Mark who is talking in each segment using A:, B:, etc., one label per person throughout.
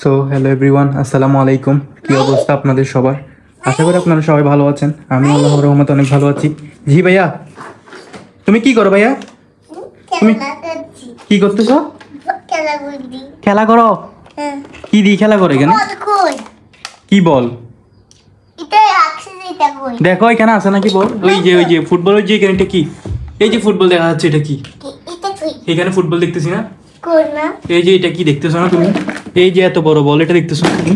A: So hello everyone, আসসালামু আলাইকুম। কি অবস্থা আপনাদের সবার? আশা করি আপনারা সবাই ভালো আছেন। আমি আল্লাহর রহমতে অনেক ভালো আছি। জি ভাইয়া, তুমি কি করো ভাইয়া? তুমি কি করতেছো? খেলা করো? কি দিয়ে খেলা করে কেন? কি বল? দেখো এখানে আছে নাকি বল? ওই যে ফুটবল, ওই যে এখানে এটা কি? এই যে ফুটবল দেখা যাচ্ছে, এটা কি? এখানে ফুটবল দেখতেছি না? এই যে এটা কি দেখতেছো না তুমি? এই যে এত বড় বল, এটা দেখতেছো না তুমি?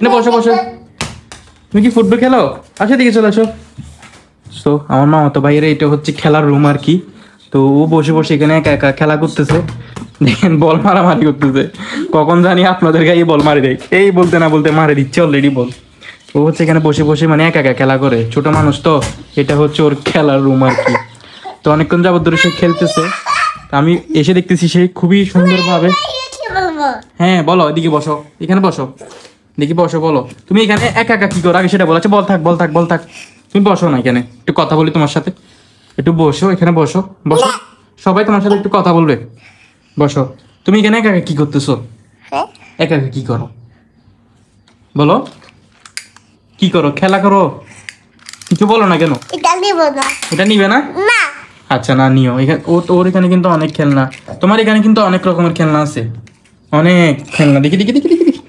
A: না, বসো বসো। তুমি কি ফুটবল খেলো? আচ্ছা দিকে চলে আসো। তো আমার মামাতো ভাইয়ের এটা হচ্ছে খেলার রুম আর কি। তো ও বসে বসে এখানে একা একা খেলা করতেছে। দেখেন বল মারামারি করতেছে। কখন জানি আপনাদের গায়ে বল মারি দেয়, এই বলতে না বলতে মারে দিচ্ছে অলরেডি বল। ও হচ্ছে এখানে বসে বসে মানে একা একা খেলা করে, ছোট মানুষ তো। এটা হচ্ছে ওর খেলার রুম আর কি। তো অনেকক্ষণ যাবত ধরে সে খেলতেছে। আমি এসে দেখতেছি সে খুবই সুন্দরভাবে। হ্যাঁ বলো, এদিকে বসো, এখানে বসো, দেখি বসো। বলো তুমি এখানে একা একা কি করো আগে সেটা বলো। আচ্ছা বল থাক বল থাক বল থাক। তুমি বসো না এখানে, একটু কথা বলি তোমার সাথে। একটু বসো, এখানে বসো বসো। সবাই তোমার সাথে একটু কথা বলবে, বসো। তুমি এখানে একা একা কি করতেছো? একা একা কি করো বলো? কি করো? খেলা করো? কিছু বলো না কেন? এটা নিবে না? আচ্ছা না নিও। এখানে ওর এখানে কিন্তু অনেক খেলনা, তোমার এখানে কিন্তু অনেক রকমের খেলনা আছে, অনেক খেলনা। দেখি দেখি দেখি দেখি দেখি।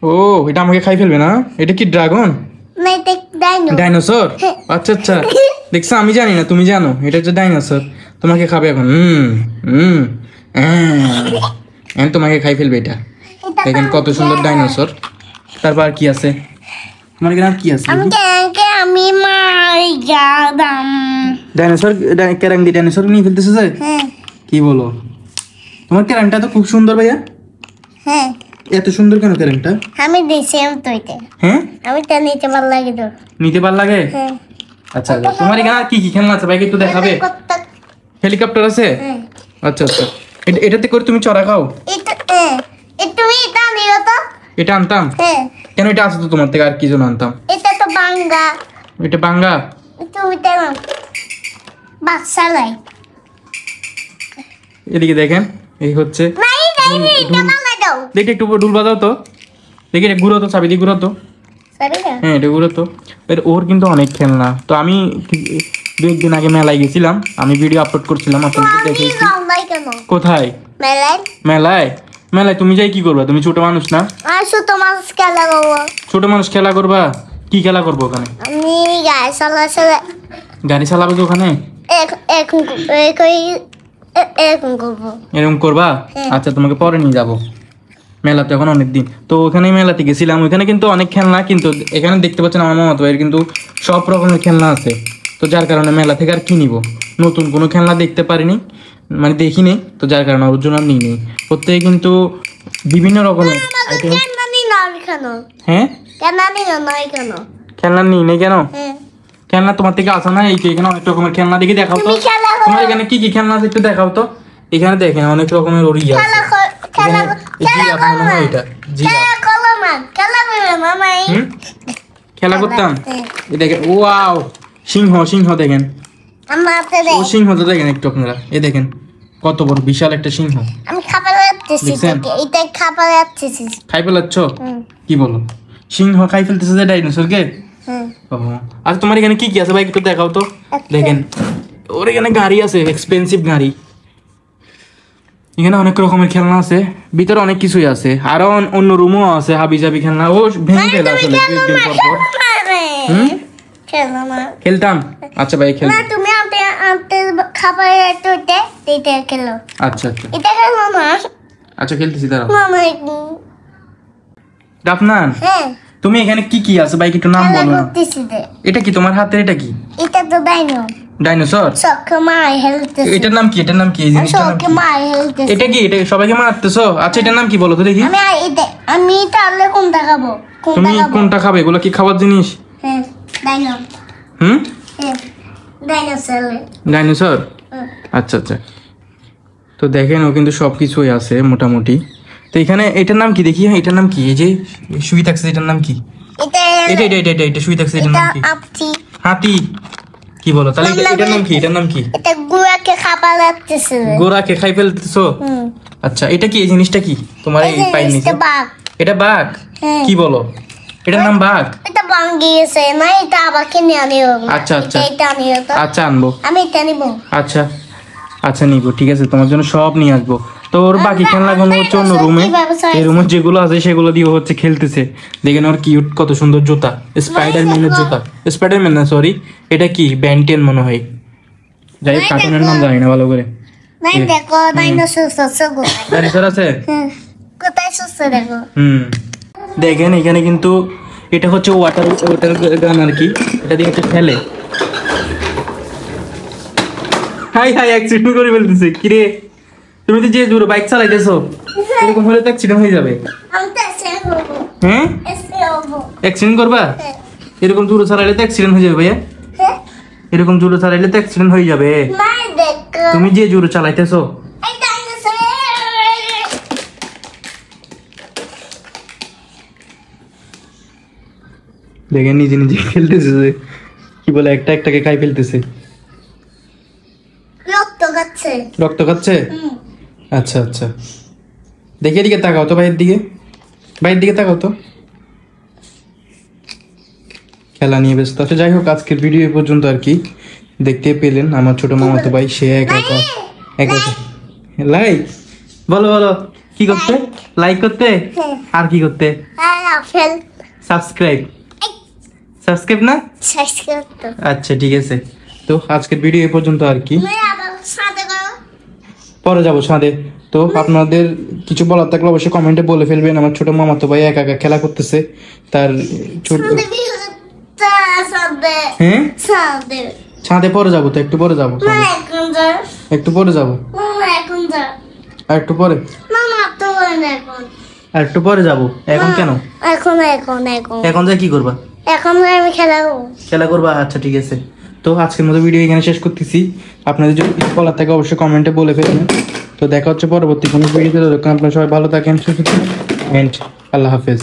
A: ও এটা আমাকে খাই ফেলবে না? এটা কি ড্রাগন? ডাইনোসর? আচ্ছা আচ্ছা, দেখছো আমি জানি না, তুমি জানো এটা হচ্ছে ডাইনোসর। তোমাকে খাবে এখন। তোমাকে খাই ফেলবে এটা। দেখেন কত সুন্দর ডাইনোসর। তারপর কি আছে তোমার এখানে? কি আছে? ডাইনোসর ক্যারাং দিয়ে ডাইনোসর নিয়ে ফেলতেছে যে? কি বলো? তোমার ক্যারাংটা তো খুব সুন্দর ভাইয়া।
B: হ্যাঁ,
A: এত সুন্দর কেন ক্যারাংটা?
B: আমি দিছিলাম তো এটা।
A: হ্যাঁ,
B: আমি তো নিতে ভালো লাগে তো।
A: নিতে ভালো লাগে?
B: হ্যাঁ।
A: আচ্ছা আচ্ছা, তোমার এখানে কি কি খেলনা আছে ভাই একটু দেখাবে? হেলিকপ্টার আছে? আচ্ছা আচ্ছা, এটাতে করে তুমি চড়া খাও?
B: তুমি এটা নিও তো।
A: এটা আনতাম?
B: হ্যাঁ।
A: কেন? এটা আছে তো তোমার থেকে, আর কি জন্য আনতাম?
B: এটা তো বাঙ্গা।
A: এটা বাঙ্গা?
B: তুমি তো বাচ্চা লাই।
A: এদিকে দেখেন, এই হচ্ছে দেখি একটু ডুল বাজাও তো, দেখি এটা ঘুরো তো, চাবি দিয়ে ঘুরো তো। হ্যাঁ এটা ঘুরো তো। ওর কিন্তু অনেক খেলনা। তো আমি দু একদিন আগে মেলায় গেছিলাম, আমি ভিডিও আপলোড করছিলাম, আপনাদের দেখেছি। কোথায়? মেলায়? মেলায় তুমি যাই কি করবা? তুমি ছোট মানুষ না?
B: ছোট মানুষ খেলা করবো।
A: ছোট মানুষ খেলা করবা? কি খেলা করবো ওখানে?
B: আমি
A: গাড়ি চালাবে তো ওখানে? এরকম করবা? আচ্ছা তোমাকে পরে নিয়ে যাবো। মেলাতে এখন অনেকদিন তো ওখানে মেলাতে গেছিলাম, ওখানে কিন্তু অনেক খেলনা, কিন্তু এখানে দেখতে পাচ্ছেন আমার মামাতো ভাইয়ের কিন্তু সব রকমের খেলনা আছে। তো যার কারণে মেলা থেকে আর কি নিব, নতুন কোনো খেলনা দেখতে পারিনি, মানে দেখিনি, তো যার কারণে ওর জন্য নিই নেই। প্রত্যেকে কিন্তু বিভিন্ন রকমের হ্যাঁ খেলনা নিই নেই। কেন? খেলনা তোমার থেকে আসা না? এই এখানে অনেক রকমের খেলনা, দেখি দেখাও তো। তোমার এখানে কি কি খেলনা আছে একটু দেখাও তো। এখানে দেখেন অনেক রকমের ওর ইয়ে আছে। খেলা করতাম। দেখেন ওয়াও, সিংহ, সিংহ দেখেন, ও সিংহটা দেখেন একটু আপনারা। এ দেখেন কত বড় বিশাল একটা সিংহ।
B: আমি
A: খাই ফেলাচ্ছ? কি বলো? সিংহ খাই ফেলতেছে যে ডাইনোসরকে? আচ্ছা তোমার এখানে কি কি আছে ভাই একটু দেখাও তো। দেখেন ওর এখানে গাড়ি আছে, এক্সপেন্সিভ গাড়ি। এখানে অনেক রকমের খেলনা আছে, ভিতরে অনেক কিছুই আছে, আরো অন্য রুমও আছে হাবি জাবি খেলনা। ও ভেঙে ফেলা আসলে দুদিন পর পর। খেলতাম? আচ্ছা ভাই খেল।
B: তুমি খাবার খেলো।
A: আচ্ছা আচ্ছা
B: এটা খেলো না।
A: আচ্ছা খেলতেছি, দাঁড়াও। রাফনান, তুমি এখানে কি কি আছে ভাই একটু নাম বলো না। এটা কি তোমার হাতের? এটা কি?
B: এটা তো
A: ডাইনোসর। এটার নাম কি? এটার নাম কি? এই জিনিসটার নাম কি? এটা কি? এটা সবাইকে মারতেছো? আচ্ছা এটার নাম কি বলো তো দেখি।
B: আমি তাহলে কোনটা খাবো?
A: তুমি কোনটা খাবে? এগুলো কি খাবার জিনিস? ডাইনোসর? আচ্ছা আচ্ছা, তো দেখেন ও কিন্তু সবকিছুই আছে মোটামুটি। তো এখানে এটার নাম কি দেখি? এটার নাম কি? এই যে শুয়ে থাকছে, এটার নাম কি? এটা এটা এটা এটা শুয়ে থাকছে, এটার নাম কি? হাতি? কি বলো তাহলে? এটার নাম কি? এটার নাম কি?
B: এটা গোরাকে খাবার লাগতেছে।
A: গোরাকে খাই ফেলতেছো? আচ্ছা এটা কি, এই জিনিসটা কি তোমার এই পায়ের নিচে?
B: বাঘ।
A: এটা বাঘ?
B: হ্যাঁ।
A: কি বলো, এটার নাম বাঘ?
B: এটা ভাঙ্গি গেছে না, এটা আবার কিনে আনিও।
A: আচ্ছা আচ্ছা
B: এটা আনিও তো।
A: আচ্ছা আনবো।
B: আমি এটা নিব।
A: আচ্ছা আচ্ছা নিবো, ঠিক আছে, তোমার জন্য সব নিয়ে আসবো। তোর বাকি খেলনাগুলো হচ্ছে অন্য রুমে, এই রুমে যেগুলো আছে সেগুলো দিয়ে হচ্ছে খেলতেছে। দেখেন ওর কিউট কত সুন্দর জুতা, স্পাইডারম্যানের জুতা। স্পাইডারম্যান না, সরি, এটা কি ব্যান্টেন মনে হয়, যাই হোক কার্টুনের নাম জানি না ভালো করে।
B: নাই দেখো, ডাইনোসর আছে গো।
A: ডাইনোসর আছে?
B: কোথায় সুস্থ দেখো।
A: দেখেন এখানে কিন্তু এটা হচ্ছে ওয়াটার গান আর কি, এটা দিয়ে হচ্ছে খেলে। হাই হাই, অ্যাক্সিডেন্ট করে ফেলতেছে। কিরে তুমি তো যে জোরে বাইক চালাইতেছো, এরকম হলে তো অ্যাক্সিডেন্ট হয়ে যাবে।
B: আমি তো এসে করব।
A: হ্যাঁ
B: এসে করব।
A: অ্যাক্সিডেন্ট করবা? এরকম জোরে চালাইলে তো অ্যাক্সিডেন্ট হয়ে যাবে ভাইয়া।
B: হ্যাঁ?
A: এরকম জোরে চালাইলে তো অ্যাক্সিডেন্ট হয়ে যাবে।
B: নাই দেখো।
A: তুমি যে জোরে চালাইতেছো।
B: এই ডাইনোসর।
A: দেখেন নিজে নিজে খেলতেছে, যে কি বলে একটা একটাকে খাই ফেলতেছে।
B: রক্ত খাচ্ছে।
A: রক্ত খাচ্ছে? আচ্ছা আচ্ছা, দেখে এদিকে তাকাও তো, ভাইয়ের দিকে, ভাইয়ের দিকে তাকাও তো। খেলা নিয়ে ব্যস্ত আছে। যাই হোক আজকের ভিডিও এ পর্যন্ত আর কি। দেখতে পেলেন আমার ছোট মামাতো ভাই, সে একা একা একা লাইক বলো বলো কি করতে, লাইক করতে আর কি করতে,
B: আর আপেল।
A: সাবস্ক্রাইব, সাবস্ক্রাইব না?
B: সাবস্ক্রাইব তো।
A: আচ্ছা ঠিক আছে, তো আজকের ভিডিও এ পর্যন্ত আর কি।
B: তুমি আবার সাথে করো।
A: পরে যাবো ছাদে। তো আপনাদের কিছু বলার থাকলে অবশ্যই কমেন্টে বলে ফেলবেন। আমার ছোট মামাতো ভাই একা একা খেলা করতেছে, তার ছোট।
B: সাথে
A: হ্যাঁ
B: সাথে।
A: ছাদে পরে যাবো, তো একটু পরে যাবো,
B: না এখন যা।
A: একটু পরে যাবো,
B: মামা এখন যা।
A: আর একটু পরে,
B: মামা তো না এখন।
A: আর একটু পরে যাবো। এখন কেন?
B: এখন এখন এখন
A: এখন যা কি করবা?
B: এখন আমি খেলা করবো।
A: খেলা করবা? আচ্ছা ঠিক আছে, তো আজকের মতো ভিডিও এখানে শেষ করতেছি। আপনাদের যদি কিছু বলার থাকে অবশ্যই কমেন্টে বলে ফেলবেন। তো দেখা হচ্ছে পরবর্তী কোনো ভিডিওতে। আপনারা সবাই ভালো থাকেন, সুস্থ থাকেন, এন্ড আল্লাহ হাফেজ।